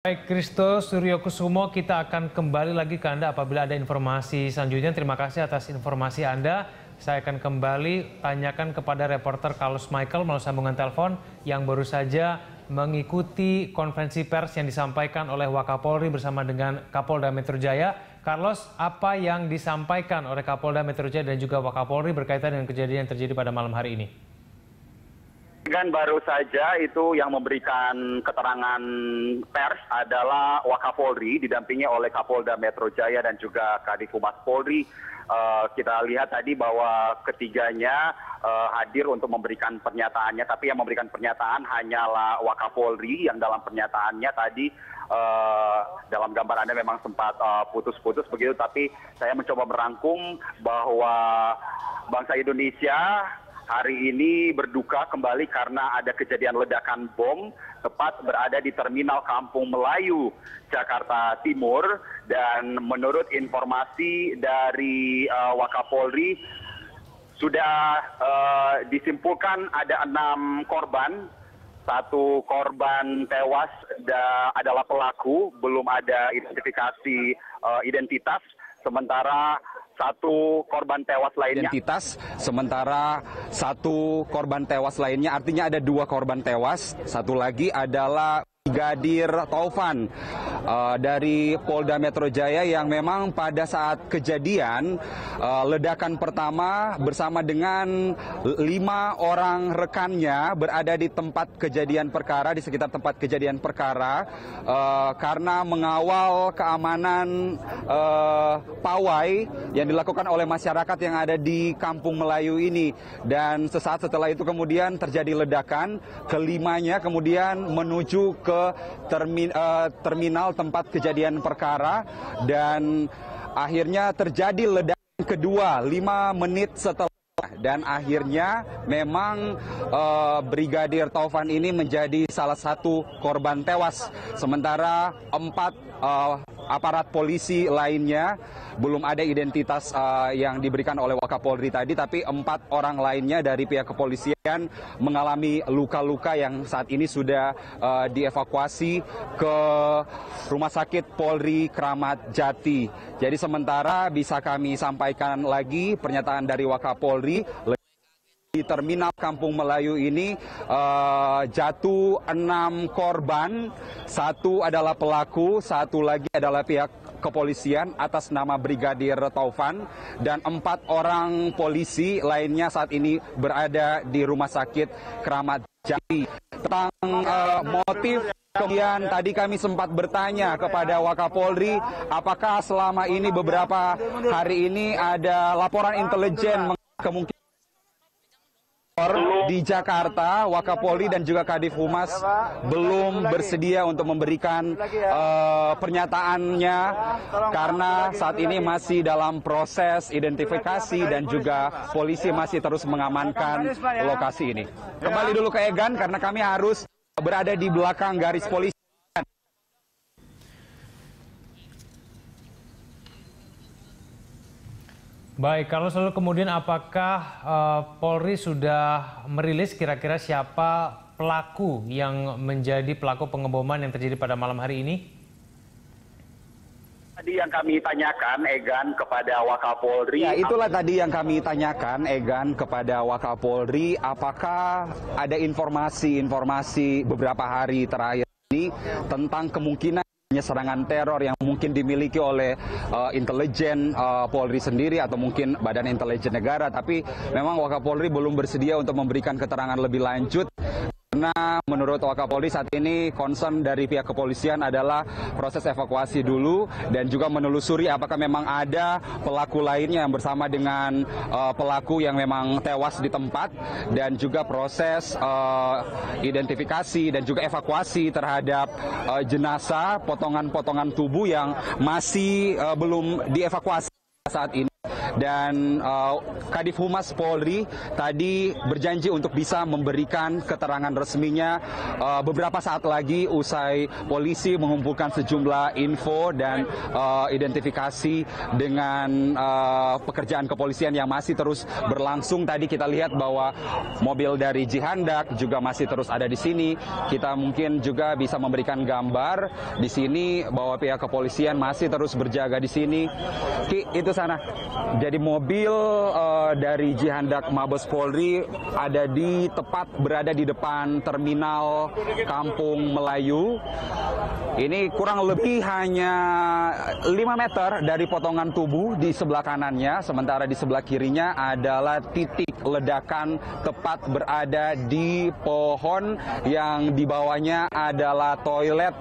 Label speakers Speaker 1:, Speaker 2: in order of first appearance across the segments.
Speaker 1: Baik, Christo Suryokusumo, kita akan kembali lagi ke Anda apabila ada informasi selanjutnya. Terima kasih atas informasi Anda. Saya akan kembali tanyakan kepada reporter Carlos Michael melalui sambungan telepon yang baru saja mengikuti konferensi pers yang disampaikan oleh Wakapolri bersama dengan Kapolda Metro Jaya. Carlos, apa yang disampaikan oleh Kapolda Metro Jaya dan juga Wakapolri berkaitan dengan kejadian yang terjadi pada malam hari ini?
Speaker 2: Dan baru saja itu yang memberikan keterangan pers adalah Wakapolri didampingi oleh Kapolda Metro Jaya dan juga Kadif Humas Polri. Kita lihat tadi bahwa ketiganya hadir untuk memberikan pernyataannya, tapi yang memberikan pernyataan hanyalah Wakapolri yang dalam pernyataannya tadi dalam gambar Anda memang sempat putus-putus begitu, tapi saya mencoba merangkum bahwa bangsa Indonesia hari ini berduka kembali karena ada kejadian ledakan bom tepat berada di Terminal Kampung Melayu, Jakarta Timur. Dan menurut informasi dari Wakapolri, sudah disimpulkan ada 6 korban. 1 korban tewas adalah pelaku, belum ada identifikasi identitas. Sementara 1 korban tewas lainnya.
Speaker 3: Sementara 1 korban tewas lainnya, artinya ada 2 korban tewas. Satu lagi adalah Brigadir Taufan dari Polda Metro Jaya yang memang pada saat kejadian ledakan pertama bersama dengan 5 orang rekannya berada di tempat kejadian perkara, di sekitar tempat kejadian perkara karena mengawal keamanan pawai yang dilakukan oleh masyarakat yang ada di Kampung Melayu ini. Dan sesaat setelah itu kemudian terjadi ledakan, kelimanya kemudian menuju ke terminal tempat kejadian perkara dan akhirnya terjadi ledakan kedua 5 menit setelah. Dan akhirnya memang Brigadir Taufan ini menjadi salah satu korban tewas. Sementara 4 aparat polisi lainnya belum ada identitas yang diberikan oleh Wakapolri tadi, tapi 4 orang lainnya dari pihak kepolisian mengalami luka-luka yang saat ini sudah dievakuasi ke Rumah Sakit Polri Kramat Jati. Jadi sementara bisa kami sampaikan lagi pernyataan dari Wakapolri. Di Terminal Kampung Melayu ini jatuh 6 korban, 1 adalah pelaku, 1 lagi adalah pihak kepolisian atas nama Brigadir Taufan, dan 4 orang polisi lainnya saat ini berada di Rumah Sakit Kramat Jati. Tentang motif, kemudian tadi kami sempat bertanya kepada Wakapolri apakah selama ini beberapa hari ini ada laporan intelijen kemungkinan di Jakarta. Wakapolri dan juga Kadif Humas belum bersedia untuk memberikan pernyataannya karena saat ini masih dalam proses identifikasi dan juga polisi masih terus mengamankan lokasi ini. Kembali dulu ke Egan karena kami harus berada di belakang garis polisi.
Speaker 1: Baik, kalau selalu kemudian apakah Polri sudah merilis kira-kira siapa pelaku yang menjadi pelaku pengeboman yang terjadi pada malam hari ini?
Speaker 2: Tadi yang kami tanyakan, Egan, kepada Wakapolri.
Speaker 3: Ya, itulah tadi yang kami tanyakan, Egan, kepada Wakapolri. Apakah ada informasi beberapa hari terakhir ini tentang kemungkinan serangan teror yang mungkin dimiliki oleh intelijen Polri sendiri atau mungkin Badan Intelijen Negara, tapi memang Wakapolri belum bersedia untuk memberikan keterangan lebih lanjut karena menurut Wakapolri saat ini concern dari pihak kepolisian adalah proses evakuasi dulu dan juga menelusuri apakah memang ada pelaku lainnya yang bersama dengan pelaku yang memang tewas di tempat, dan juga proses identifikasi dan juga evakuasi terhadap jenazah, potongan-potongan tubuh yang masih belum dievakuasi saat ini. dan Kadif Humas Polri tadi berjanji untuk bisa memberikan keterangan resminya beberapa saat lagi usai polisi mengumpulkan sejumlah info dan identifikasi dengan pekerjaan kepolisian yang masih terus berlangsung. Tadi kita lihat bahwa mobil dari Jihandak juga masih terus ada di sini. Kita mungkin juga bisa memberikan gambar di sini bahwa pihak kepolisian masih terus berjaga di sini. Ki, itu sana. Jadi mobil dari Jihandak Mabes Polri berada di depan terminal Kampung Melayu. Ini kurang lebih hanya 5 meter dari potongan tubuh di sebelah kanannya, sementara di sebelah kirinya adalah titik ledakan tepat berada di pohon yang di bawahnya adalah toilet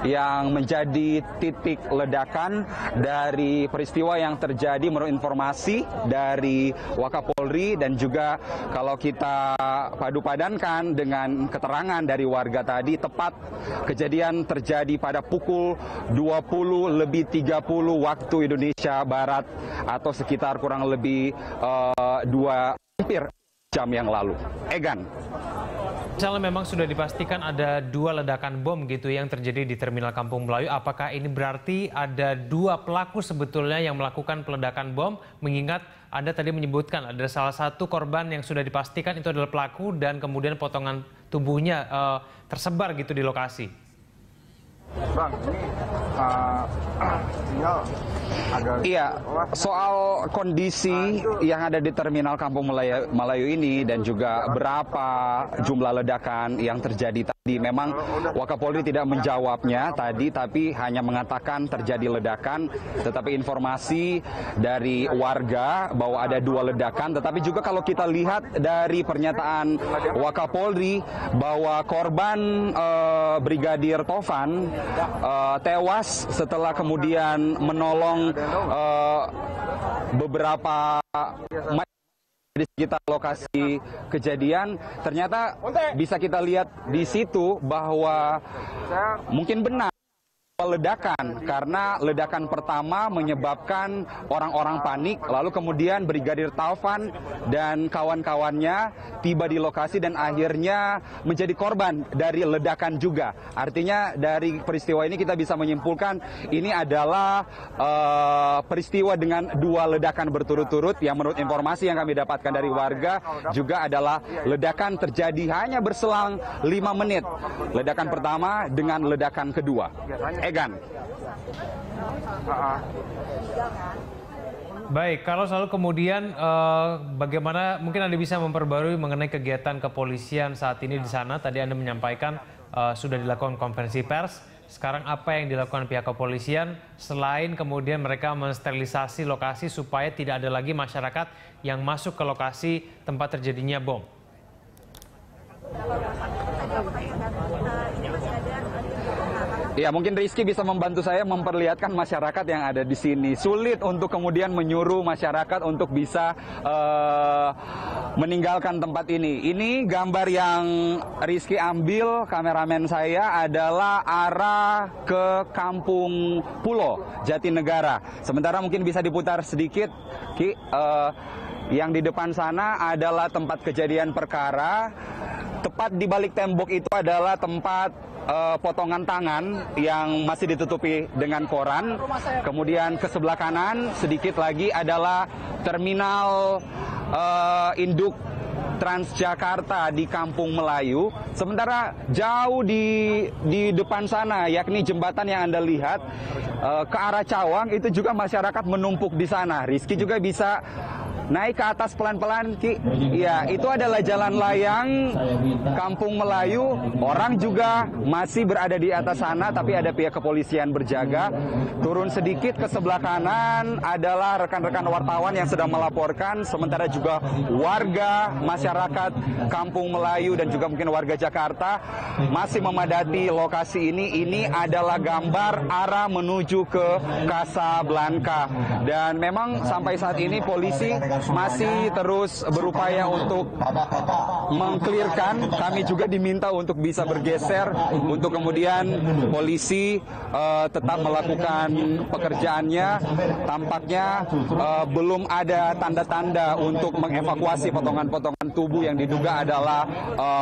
Speaker 3: yang menjadi titik ledakan dari peristiwa yang terjadi menurut informasi dari Wakapolri. Dan juga kalau kita padu-padankan dengan keterangan dari warga tadi, tepat kejadian terjadi pada pukul 20:30 waktu Indonesia Barat atau sekitar kurang lebih hampir jam yang lalu. Egan.
Speaker 1: Misalnya memang sudah dipastikan ada 2 ledakan bom gitu yang terjadi di Terminal Kampung Melayu. Apakah ini berarti ada 2 pelaku sebetulnya yang melakukan peledakan bom? Mengingat Anda tadi menyebutkan ada salah satu korban yang sudah dipastikan itu adalah pelaku dan kemudian potongan tubuhnya tersebar gitu di lokasi.
Speaker 4: Bang, ini sinyal agak...
Speaker 3: Iya, soal kondisi yang ada di Terminal Kampung Melayu ini dan juga berapa jumlah ledakan yang terjadi tadi, memang Wakapolri tidak menjawabnya tadi, tapi hanya mengatakan terjadi ledakan. Tetapi informasi dari warga bahwa ada 2 ledakan, tetapi juga kalau kita lihat dari pernyataan Wakapolri bahwa korban Brigadir Taufan tewas setelah kemudian menolong beberapa di sekitar lokasi kejadian. Ternyata bisa kita lihat di situ bahwa mungkin benar ledakan, karena ledakan pertama menyebabkan orang-orang panik, lalu kemudian Brigadir Taufan dan kawan-kawannya tiba di lokasi dan akhirnya menjadi korban dari ledakan juga. Artinya dari peristiwa ini kita bisa menyimpulkan ini adalah peristiwa dengan 2 ledakan berturut-turut yang menurut informasi yang kami dapatkan dari warga juga adalah ledakan terjadi hanya berselang 5 menit. Ledakan pertama dengan ledakan kedua. Egan.
Speaker 1: Baik, kalau selalu kemudian bagaimana mungkin Anda bisa memperbarui mengenai kegiatan kepolisian saat ini di sana? Tadi Anda menyampaikan sudah dilakukan konferensi pers. Sekarang apa yang dilakukan pihak kepolisian selain kemudian mereka mensterilisasi lokasi supaya tidak ada lagi masyarakat yang masuk ke lokasi tempat terjadinya bom?
Speaker 3: Ya, mungkin Rizky bisa membantu saya memperlihatkan masyarakat yang ada di sini. Sulit untuk kemudian menyuruh masyarakat untuk bisa meninggalkan tempat ini. Ini gambar yang Rizky ambil, kameramen saya, adalah arah ke Kampung Pulo, Jatinegara. Sementara mungkin bisa diputar sedikit, Ki. Yang di depan sana adalah tempat kejadian perkara. Tepat di balik tembok itu adalah tempat potongan tangan yang masih ditutupi dengan koran. Kemudian ke sebelah kanan sedikit lagi adalah terminal induk Transjakarta di Kampung Melayu. Sementara jauh di depan sana, yakni jembatan yang Anda lihat ke arah Cawang, itu juga masyarakat menumpuk di sana. Rizky juga bisa naik ke atas pelan-pelan, Ki. Ya, itu adalah jalan layang Kampung Melayu. Orang juga masih berada di atas sana, tapi ada pihak kepolisian berjaga. Turun sedikit ke sebelah kanan adalah rekan-rekan wartawan yang sedang melaporkan. Sementara juga warga masyarakat Kampung Melayu dan juga mungkin warga Jakarta masih memadati lokasi ini. Ini adalah gambar arah menuju ke Casablanca. Dan memang sampai saat ini polisi masih terus berupaya untuk mengklirkan. Kami juga diminta untuk bisa bergeser untuk kemudian polisi tetap melakukan pekerjaannya. Tampaknya belum ada tanda-tanda untuk mengevakuasi potongan-potongan tubuh yang diduga adalah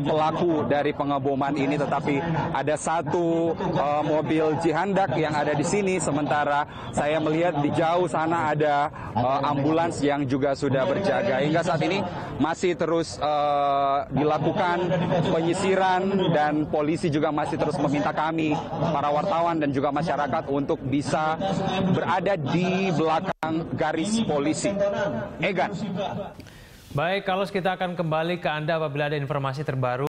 Speaker 3: pelaku dari pengeboman ini, tetapi ada satu mobil jihandak yang ada di sini, sementara saya melihat di jauh sana ada ambulans yang juga sudah berjaga. Hingga saat ini masih terus dilakukan penyisiran dan polisi juga masih terus meminta kami, para wartawan dan juga masyarakat untuk bisa berada di belakang garis polisi. Egan.
Speaker 1: Baik, kalau kita akan kembali ke Anda apabila ada informasi terbaru.